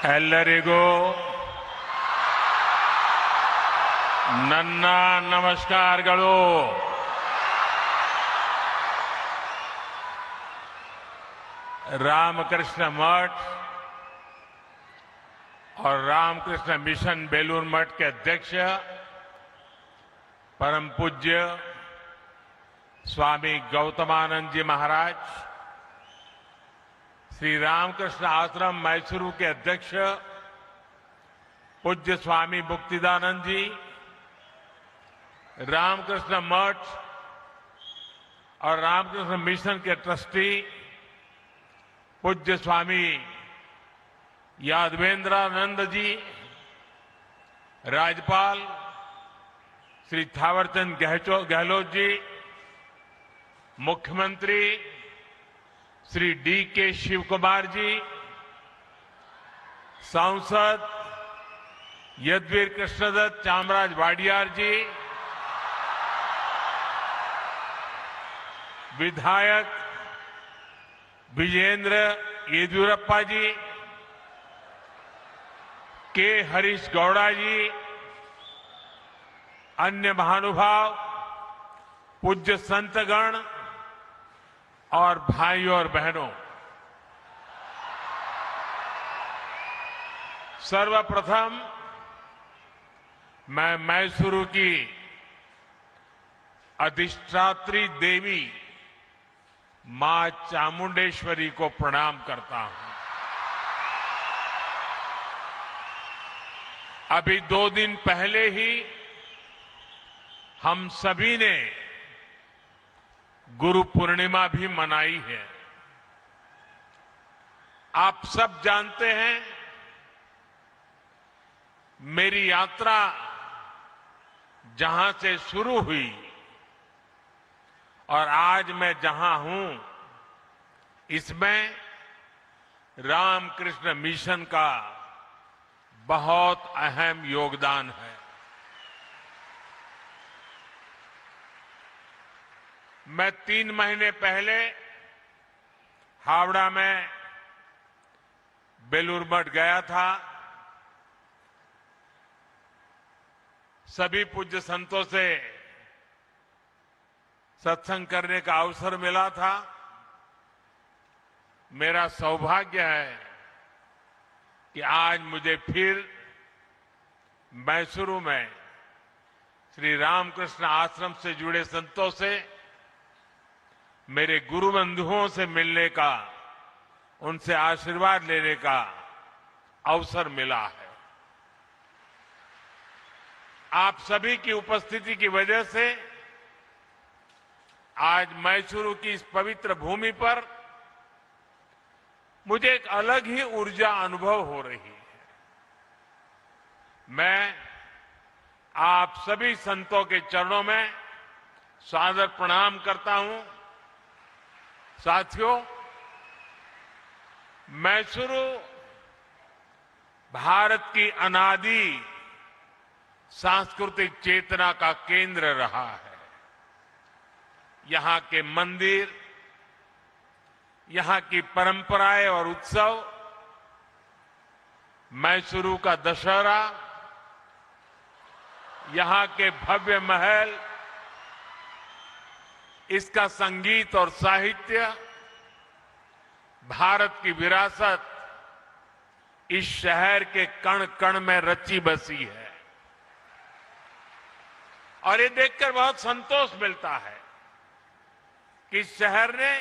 ಎಲ್ಲರಿಗೂ ನನ್ನ ನಮಸ್ಕಾರಗಳು। रामकृष्ण मठ और रामकृष्ण मिशन बेलूर मठ के अध्यक्ष परम पूज्य स्वामी गौतमानंद जी महाराज, श्री रामकृष्ण आश्रम मैसूरू के अध्यक्ष पूज्य स्वामी मुक्तिदानंद जी, रामकृष्ण मठ और रामकृष्ण मिशन के ट्रस्टी पूज्य स्वामी यादवेंद्रानंद जी, राज्यपाल श्री थावरचंद गहलोत जी, मुख्यमंत्री श्री डी.के. शिवकुमार जी, सांसद यदुवीर कृष्णदत्त चामराज वाडियार जी, विधायक विजेंद्र येदियुरप्पा जी, के हरीश गौड़ा जी, अन्य महानुभाव, पूज्य संतगण और भाइयों और बहनों, सर्वप्रथम मैं मैसूरू की अधिष्ठात्री देवी मां चामुंडेश्वरी को प्रणाम करता हूं। अभी 2 दिन पहले ही हम सभी ने गुरु पूर्णिमा भी मनाई है। आप सब जानते हैं, मेरी यात्रा जहां से शुरू हुई और आज मैं जहां हूं, इसमें रामकृष्ण मिशन का बहुत अहम योगदान है। मैं 3 महीने पहले हावड़ा में बेलूर मठ गया था। सभी पूज्य संतों से सत्संग करने का अवसर मिला था। मेरा सौभाग्य है कि आज मुझे फिर मैसूरू में श्री रामकृष्ण आश्रम से जुड़े संतों से, मेरे गुरु बंधुओं से मिलने का, उनसे आशीर्वाद लेने का अवसर मिला है। आप सभी की उपस्थिति की वजह से आज मैसूरू की इस पवित्र भूमि पर मुझे एक अलग ही ऊर्जा अनुभव हो रही है। मैं आप सभी संतों के चरणों में सादर प्रणाम करता हूं। साथियों, मैसूरू भारत की अनादि सांस्कृतिक चेतना का केंद्र रहा है। यहां के मंदिर, यहां की परंपराएं और उत्सव, मैसूरू का दशहरा, यहां के भव्य महल, इसका संगीत और साहित्य, भारत की विरासत इस शहर के कण कण में रची बसी है। और ये देखकर बहुत संतोष मिलता है कि इस शहर ने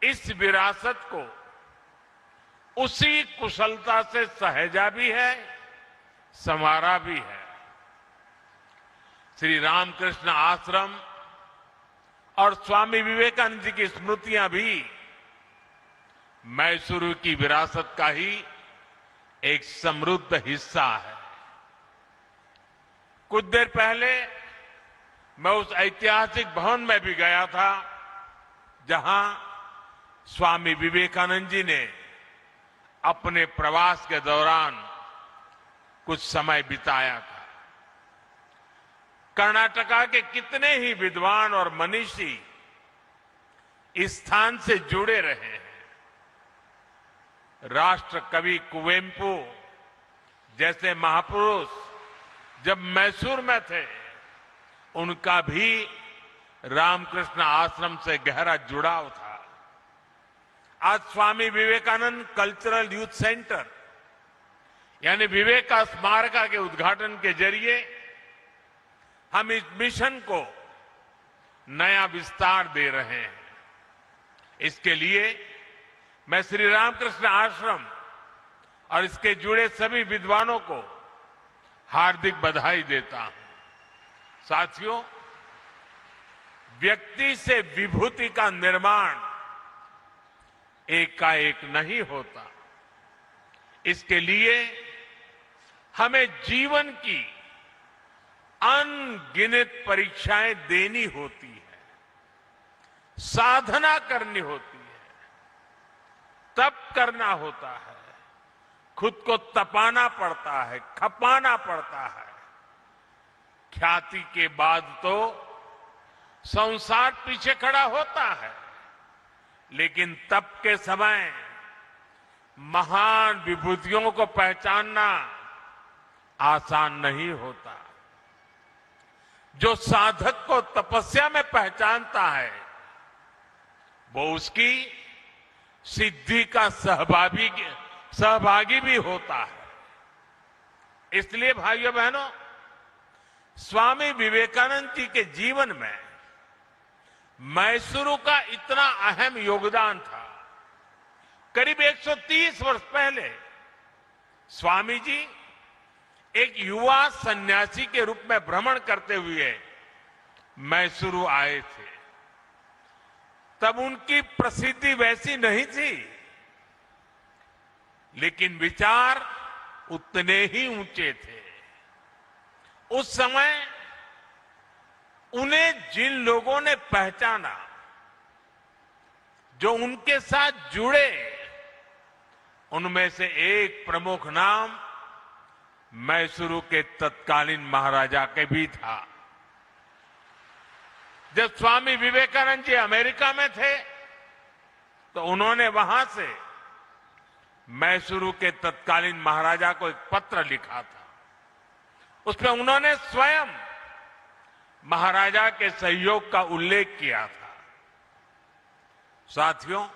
इस विरासत को उसी कुशलता से सहेजा भी है, संवारा भी है। श्री रामकृष्ण आश्रम और स्वामी विवेकानंद जी की स्मृतियां भी मैसूरू की विरासत का ही एक समृद्ध हिस्सा है। कुछ देर पहले मैं उस ऐतिहासिक भवन में भी गया था जहां स्वामी विवेकानंद जी ने अपने प्रवास के दौरान कुछ समय बिताया था। कर्नाटका के कितने ही विद्वान और मनीषी इस स्थान से जुड़े रहे हैं। राष्ट्र कवि कुवेंपु जैसे महापुरुष जब मैसूर में थे, उनका भी रामकृष्ण आश्रम से गहरा जुड़ाव था। आज Swami Vivekananda cultural youth centre यानी विवेका स्मारका के उद्घाटन के जरिए हम इस मिशन को नया विस्तार दे रहे हैं। इसके लिए मैं श्री रामकृष्ण आश्रम और इसके जुड़े सभी विद्वानों को हार्दिक बधाई देता हूं। साथियों, व्यक्ति से विभूति का निर्माण एकाएक नहीं होता। इसके लिए हमें जीवन की अनगिनत परीक्षाएं देनी होती है, साधना करनी होती है, तप करना होता है, खुद को तपाना पड़ता है, खपाना पड़ता है। ख्याति के बाद तो संसार पीछे खड़ा होता है, लेकिन तप के समय महान विभूतियों को पहचानना आसान नहीं होता। जो साधक को तपस्या में पहचानता है, वो उसकी सिद्धि का सहभागी भी होता है। इसलिए भाइयों बहनों, स्वामी विवेकानंद जी के जीवन में मैसूरू का इतना अहम योगदान था। करीब 130 वर्ष पहले स्वामी जी एक युवा सन्यासी के रूप में भ्रमण करते हुए मैसूरू आए थे। तब उनकी प्रसिद्धि वैसी नहीं थी, लेकिन विचार उतने ही ऊंचे थे। उस समय उन्हें जिन लोगों ने पहचाना, जो उनके साथ जुड़े, उनमें से एक प्रमुख नाम मैसूरू के तत्कालीन महाराजा के भी था। जब स्वामी विवेकानंद जी अमेरिका में थे, तो उन्होंने वहां से मैसूरू के तत्कालीन महाराजा को एक पत्र लिखा था। उसमें उन्होंने स्वयं महाराजा के सहयोग का उल्लेख किया था। साथियों,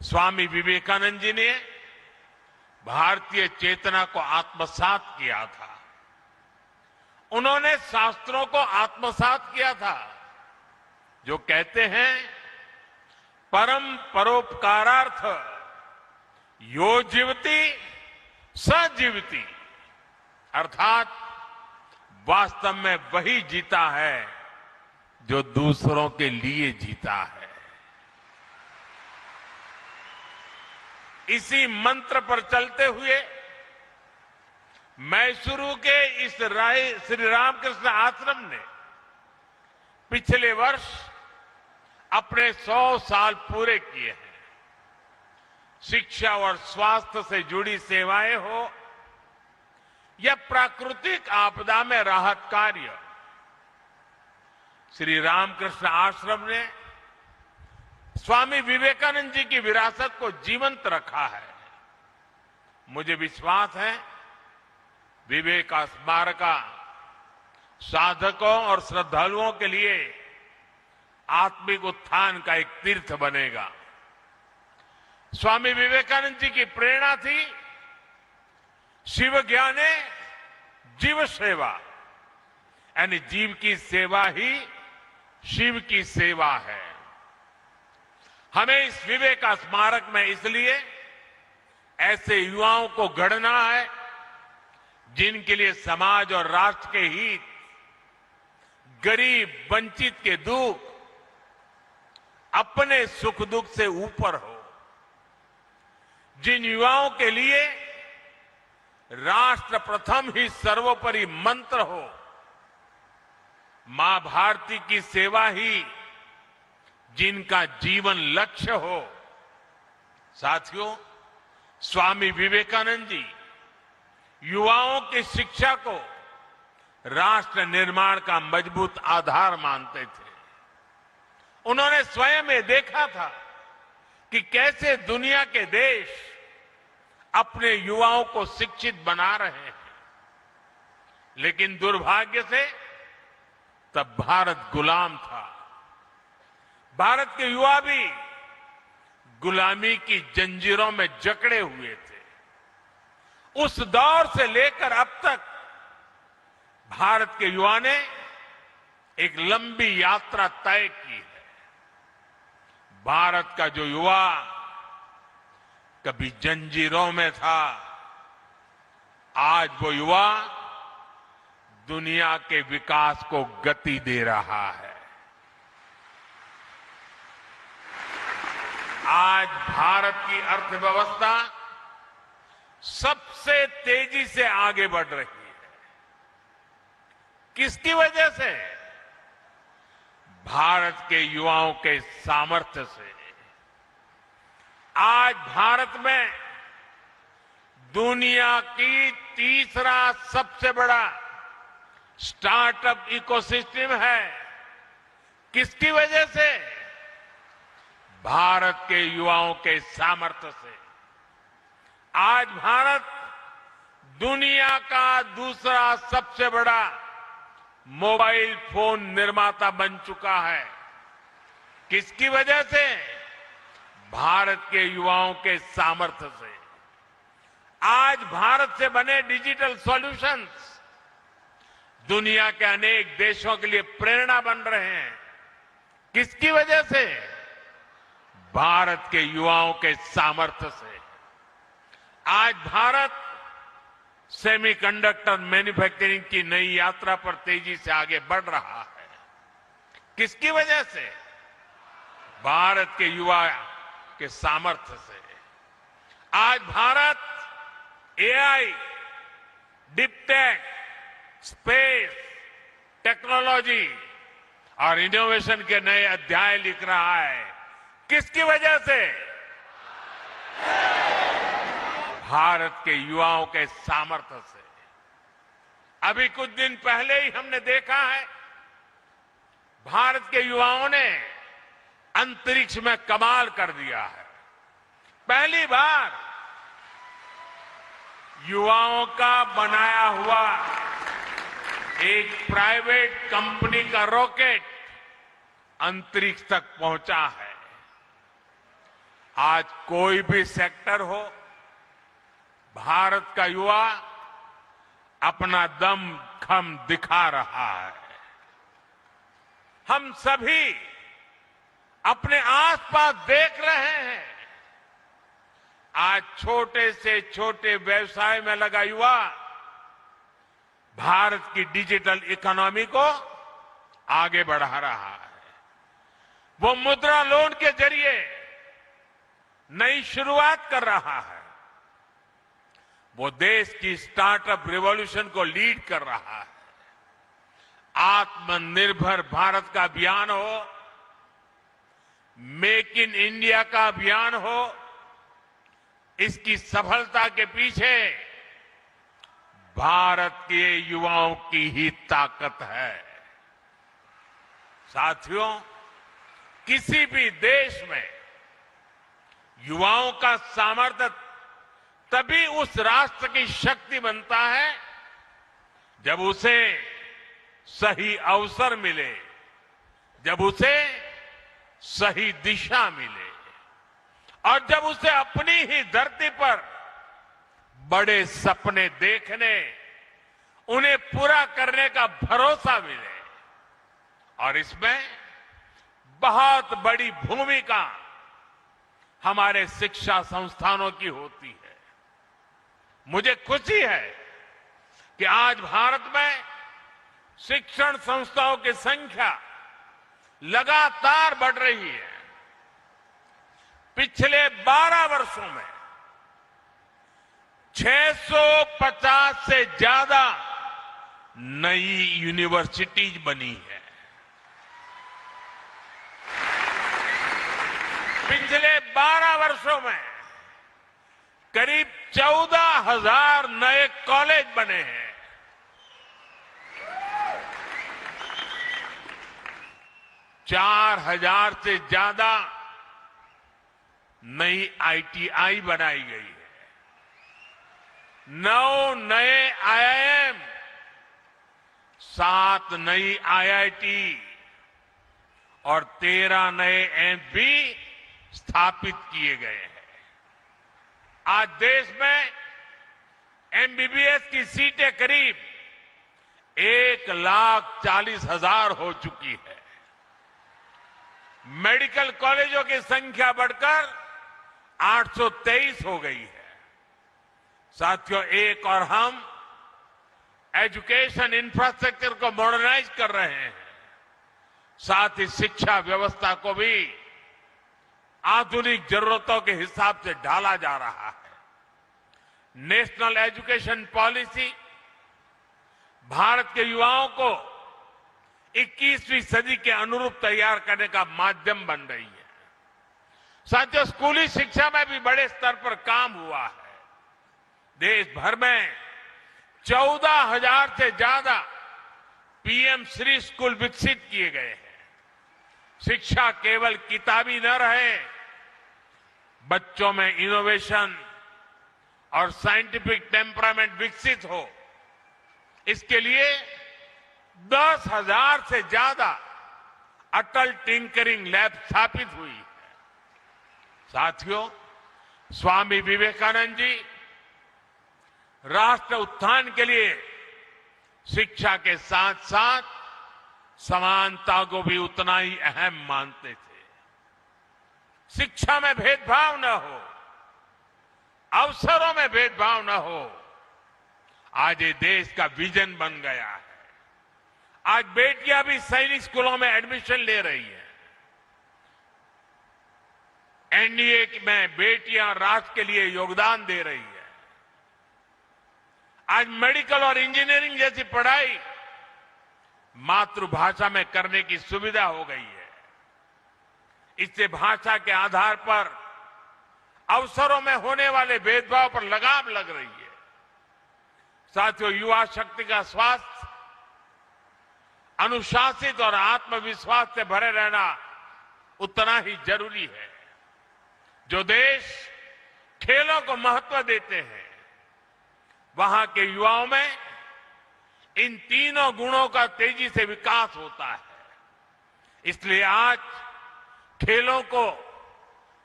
स्वामी विवेकानंद जी ने भारतीय चेतना को आत्मसात किया था। उन्होंने शास्त्रों को आत्मसात किया था, जो कहते हैं परम परोपकारार्थ यो जीवति स जीवति, अर्थात वास्तव में वही जीता है जो दूसरों के लिए जीता है। इसी मंत्र पर चलते हुए मैसूरू के इस श्री रामकृष्ण आश्रम ने पिछले वर्ष अपने 100 साल पूरे किए हैं। शिक्षा और स्वास्थ्य से जुड़ी सेवाएं हो या प्राकृतिक आपदा में राहत कार्य, श्री रामकृष्ण आश्रम ने स्वामी विवेकानंद जी की विरासत को जीवंत रखा है। मुझे विश्वास है विवेका स्मारका साधकों और श्रद्धालुओं के लिए आत्मिक उत्थान का एक तीर्थ बनेगा। स्वामी विवेकानंद जी की प्रेरणा थी शिव ज्ञाने जीव सेवा, यानी जीव की सेवा ही शिव की सेवा है। हमें इस विवेका स्मारक में इसलिए ऐसे युवाओं को गढ़ना है जिनके लिए समाज और राष्ट्र के हित, गरीब वंचित के दुख अपने सुख दुख से ऊपर हो, जिन युवाओं के लिए राष्ट्र प्रथम ही सर्वोपरि मंत्र हो, मां भारती की सेवा ही जिनका जीवन लक्ष्य हो। साथियों, स्वामी विवेकानंद जी युवाओं की शिक्षा को राष्ट्र निर्माण का मजबूत आधार मानते थे। उन्होंने स्वयं ये देखा था कि कैसे दुनिया के देश अपने युवाओं को शिक्षित बना रहे हैं। लेकिन दुर्भाग्य से तब भारत गुलाम था। भारत के युवा भी गुलामी की जंजीरों में जकड़े हुए थे। उस दौर से लेकर अब तक भारत के युवा ने एक लंबी यात्रा तय की है। भारत का जो युवा कभी जंजीरों में था, आज वो युवा दुनिया के विकास को गति दे रहा है। आज भारत की अर्थव्यवस्था सबसे तेजी से आगे बढ़ रही है। किसकी वजह से? भारत के युवाओं के सामर्थ्य से। आज भारत में दुनिया की तीसरा सबसे बड़ा स्टार्टअप इकोसिस्टम है। किसकी वजह से? भारत के युवाओं के सामर्थ्य से। आज भारत दुनिया का दूसरा सबसे बड़ा मोबाइल फोन निर्माता बन चुका है। किसकी वजह से? भारत के युवाओं के सामर्थ्य से। आज भारत से बने डिजिटल सॉल्यूशंस दुनिया के अनेक देशों के लिए प्रेरणा बन रहे हैं। किसकी वजह से? भारत के युवाओं के सामर्थ्य से। आज भारत सेमीकंडक्टर मैन्युफैक्चरिंग की नई यात्रा पर तेजी से आगे बढ़ रहा है। किसकी वजह से? भारत के युवा के सामर्थ्य से। आज Bharat AI, deeptech, space, technology और इनोवेशन के नए अध्याय लिख रहा है। किसकी वजह से? भारत के युवाओं के सामर्थ्य से। अभी कुछ दिन पहले ही हमने देखा है, भारत के युवाओं ने अंतरिक्ष में कमाल कर दिया है। पहली बार युवाओं का बनाया हुआ एक प्राइवेट कंपनी का रॉकेट अंतरिक्ष तक पहुंचा है। आज कोई भी सेक्टर हो, भारत का युवा अपना दम खम दिखा रहा है। हम सभी अपने आसपास देख रहे हैं, आज छोटे से छोटे व्यवसाय में लगा युवा भारत की डिजिटल इकोनॉमी को आगे बढ़ा रहा है। वो मुद्रा लोन के जरिए नई शुरुआत कर रहा है। वो देश की स्टार्टअप रिवॉल्यूशन को लीड कर रहा है। आत्मनिर्भर भारत का अभियान हो, मेक इन इंडिया का अभियान हो, इसकी सफलता के पीछे भारत के युवाओं की ही ताकत है। साथियों, किसी भी देश में युवाओं का सामर्थ्य तभी उस राष्ट्र की शक्ति बनता है जब उसे सही अवसर मिले, जब उसे सही दिशा मिले और जब उसे अपनी ही धरती पर बड़े सपने देखने, उन्हें पूरा करने का भरोसा मिले। और इसमें बहुत बड़ी भूमिका हमारे शिक्षा संस्थानों की होती है। मुझे खुशी है कि आज भारत में शिक्षण संस्थाओं की संख्या लगातार बढ़ रही है। पिछले 12 वर्षों में 650 से ज्यादा नई यूनिवर्सिटीज बनी है। पिछले 12 वर्षों में करीब 14,000 नए कॉलेज बने हैं। 4,000 से ज्यादा नई आईटीआई बनाई गई है। 9 नए IIM, 7 नई IIT और 13 नए एम्स भी स्थापित किए गए हैं। आज देश में MBBS की सीटें करीब 1,40,000 हो चुकी है। मेडिकल कॉलेजों की संख्या बढ़कर 823 हो गई है। साथियों, एक और हम एजुकेशन इंफ्रास्ट्रक्चर को मॉडर्नाइज कर रहे हैं, साथ ही शिक्षा व्यवस्था को भी आधुनिक जरूरतों के हिसाब से ढाला जा रहा है। नेशनल एजुकेशन पॉलिसी भारत के युवाओं को 21वीं सदी के अनुरूप तैयार करने का माध्यम बन रही है। साथियों, स्कूली शिक्षा में भी बड़े स्तर पर काम हुआ है। देश भर में 14,000 से ज्यादा PM श्री स्कूल विकसित किए गए हैं। शिक्षा केवल किताबी न रहे, बच्चों में इनोवेशन और साइंटिफिक टेम्परामेंट विकसित हो, इसके लिए 10,000 से ज्यादा अटल टिंकरिंग लैब स्थापित हुई है। साथियों, स्वामी विवेकानंद जी राष्ट्र उत्थान के लिए शिक्षा के साथ साथ समानता को भी उतना ही अहम मानते थे। शिक्षा में भेदभाव न हो, अवसरों में भेदभाव न हो, आज ये देश का विजन बन गया है। आज बेटियां भी सैनिक स्कूलों में एडमिशन ले रही हैं। NDA में बेटियां राष्ट्र के लिए योगदान दे रही है। आज मेडिकल और इंजीनियरिंग जैसी पढ़ाई मातृभाषा में करने की सुविधा हो गई है। इससे भाषा के आधार पर अवसरों में होने वाले भेदभाव पर लगाम लग रही है। साथियों, युवा शक्ति का स्वास्थ्य, अनुशासित और आत्मविश्वास से भरे रहना उतना ही जरूरी है। जो देश खेलों को महत्व देते हैं, वहां के युवाओं में इन तीनों गुणों का तेजी से विकास होता है। इसलिए आज खेलों को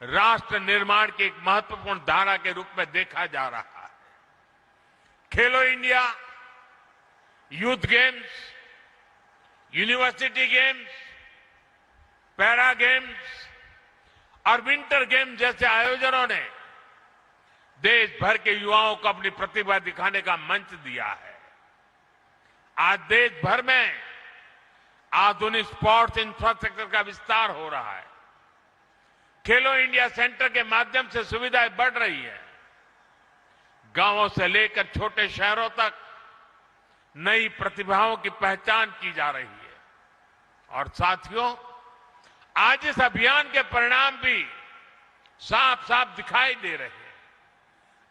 राष्ट्र निर्माण की एक महत्वपूर्ण धारा के रूप में देखा जा रहा है। खेलो India, youth games, university games, para games और विंटर गेम्स जैसे आयोजनों ने देश भर के युवाओं को अपनी प्रतिभा दिखाने का मंच दिया है। आज देश भर में आधुनिक स्पोर्ट्स इंफ्रास्ट्रक्चर का विस्तार हो रहा है। खेलो इंडिया सेंटर के माध्यम से सुविधाएं बढ़ रही है। गांवों से लेकर छोटे शहरों तक नई प्रतिभाओं की पहचान की जा रही है। और साथियों, आज इस अभियान के परिणाम भी साफ साफ दिखाई दे रहे हैं।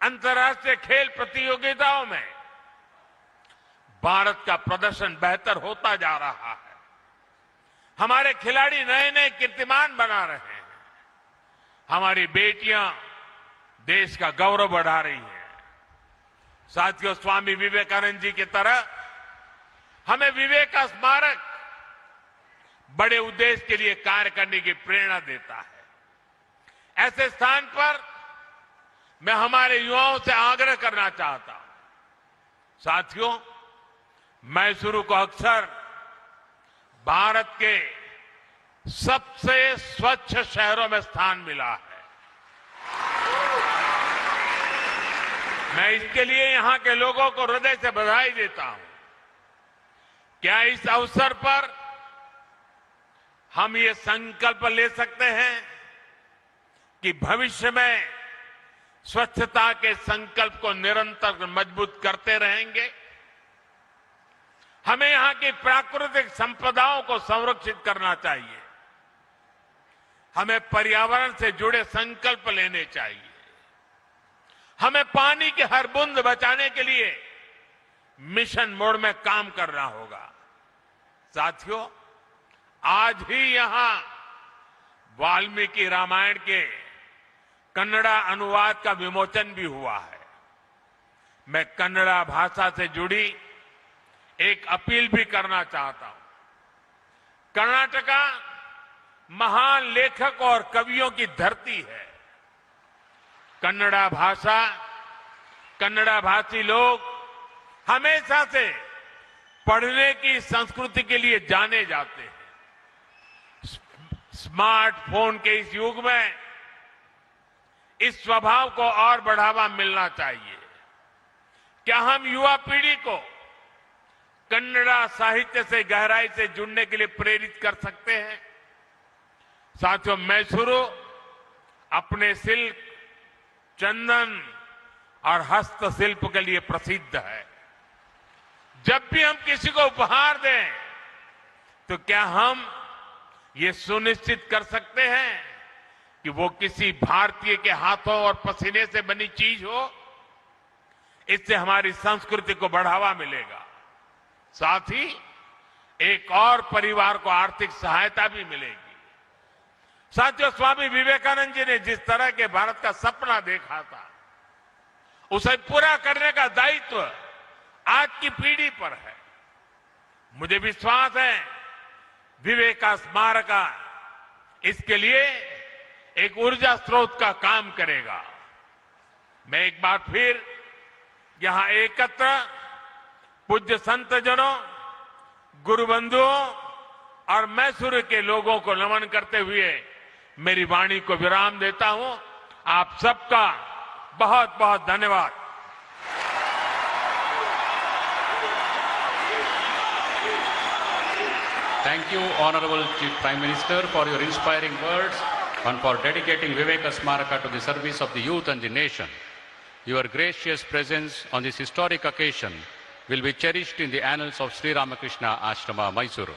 अंतर्राष्ट्रीय खेल प्रतियोगिताओं में भारत का प्रदर्शन बेहतर होता जा रहा है। हमारे खिलाड़ी नए नए कीर्तिमान बना रहे हैं। हमारी बेटियां देश का गौरव बढ़ा रही हैं। साथियों, स्वामी विवेकानंद जी की तरह हमें विवेक का स्मारक बड़े उद्देश्य के लिए कार्य करने की प्रेरणा देता है। ऐसे स्थान पर मैं हमारे युवाओं से आग्रह करना चाहता हूं। साथियों, मैसूरू को अक्सर भारत के सबसे स्वच्छ शहरों में स्थान मिला है। मैं इसके लिए यहां के लोगों को हृदय से बधाई देता हूं। क्या इस अवसर पर हम ये संकल्प ले सकते हैं कि भविष्य में स्वच्छता के संकल्प को निरंतर मजबूत करते रहेंगे? हमें यहां की प्राकृतिक संपदाओं को संरक्षित करना चाहिए। हमें पर्यावरण से जुड़े संकल्प लेने चाहिए। हमें पानी की हर बूंद बचाने के लिए मिशन मोड में काम करना होगा। साथियों, आज ही यहां वाल्मीकि रामायण के कन्नड़ा अनुवाद का विमोचन भी हुआ है। मैं कन्नड़ा भाषा से जुड़ी एक अपील भी करना चाहता हूं। कर्नाटका महान लेखक और कवियों की धरती है। कन्नड़ा भाषा, कन्नड़ा भाषी लोग हमेशा से पढ़ने की संस्कृति के लिए जाने जाते हैं। स्मार्टफोन के इस युग में इस स्वभाव को और बढ़ावा मिलना चाहिए। क्या हम युवा पीढ़ी को कन्नड़ा साहित्य से गहराई से जुड़ने के लिए प्रेरित कर सकते हैं? साथियों, मैसूरू अपने सिल्क, चंदन और हस्तशिल्प के लिए प्रसिद्ध है। जब भी हम किसी को उपहार दें तो क्या हम ये सुनिश्चित कर सकते हैं कि वो किसी भारतीय के हाथों और पसीने से बनी चीज हो? इससे हमारी संस्कृति को बढ़ावा मिलेगा, साथ ही एक और परिवार को आर्थिक सहायता भी मिलेगी। साथियों, स्वामी विवेकानंद जी ने जिस तरह के भारत का सपना देखा था, उसे पूरा करने का दायित्व आज की पीढ़ी पर है। मुझे विश्वास है विवेका स्मारक इसके लिए एक ऊर्जा स्रोत का काम करेगा। मैं एक बार फिर यहां एकत्र पूज्य संतजनों, गुरु बंधुओं और मैसूरू के लोगों को नमन करते हुए मेरी वाणी को विराम देता हूं। आप सबका बहुत बहुत धन्यवाद। Thank you, Honorable Chief Prime Minister, for your inspiring words and for dedicating Viveka Smaraka to the service of the youth and the nation. Your gracious presence on this historic occasion will be cherished in the annals of Sri Ramakrishna Ashrama, Mysuru.